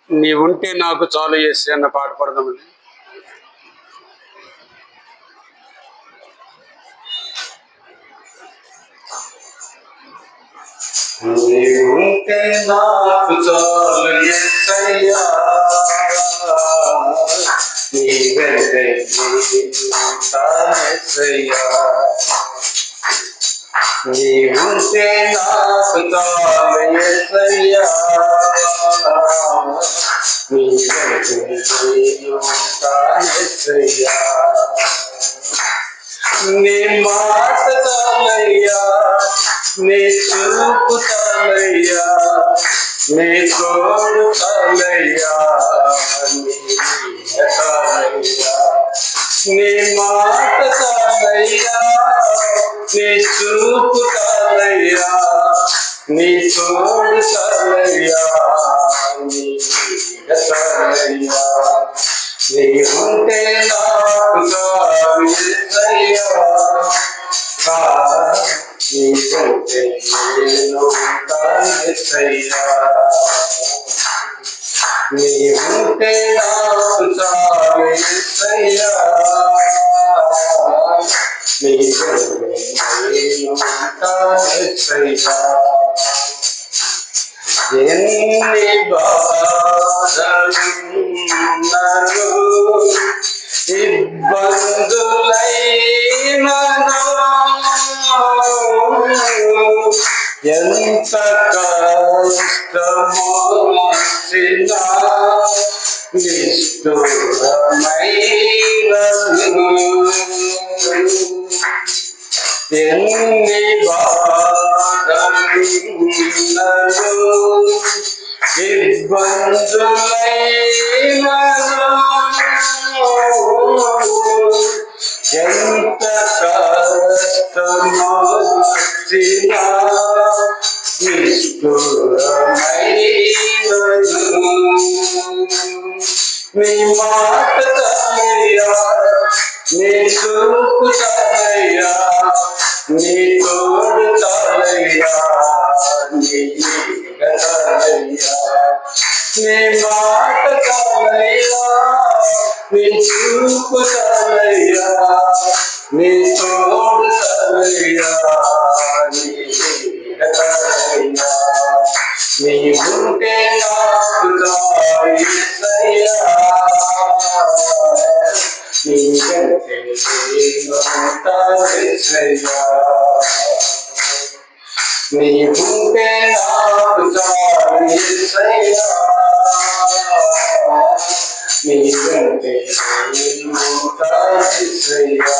నీవుంటే నాకు చాలు యేసయ్యా అన్న పాట పాడదామండి. నీవుంటే నాకు చాలు యేసయ్యా, నీ వెంటే యేసయ్యా. నీవుంటే నాకు చాలు యేసయ్యా, నీ వెంటే యేసయ్యా. నీ మాట చాలయ్యా, నీ చూపు చాలయ్యా, నీ తోడు చాలయ్యా, నీ చాలయ్యా. నీ మాట చాలయ్యా, నీ చూపు చాలయ్యా, నీ తోడు చాలయ్యా, నీ చాలయ్యా. నీవుంటే నాకు చాలు యేసయ్యా, నీకంటే నేను యేసయ్యా. నీవుంటే నాకు చాలు యేసయ్యా, నీకంటే నేను యేసయ్యా. ఎన్ని బాధలున్నను, ఇబ్బందులైనను, ఎంత కష్టమొచ్చినా నిష్ఠురమైనను. ఎన్ని బాధలున్నను, ఇబ్బందులైనను, ఎంత కష్టమొచ్చినా నిష్ఠురమైనను. నీ మాట చాలయ్యా, నీ చూపు చాలయ్యా, నీ తోడు చాలయ్యా, నీ చాలయ్యా. నీ మాట చాలయ్యా, నీ చూపు చాలయ్యా, నీ తోడు చాలయ్యా, నీ చాలయ్యా. నీవుంటే నాకు చాలు యేసయ్యా, నీకంటే నేను యేసయ్యా. నీవుంటే నాకు చాలు యేసయ్యా, నీకంటే నేను యేసయ్యా.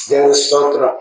దేవుని స్తోత్రం.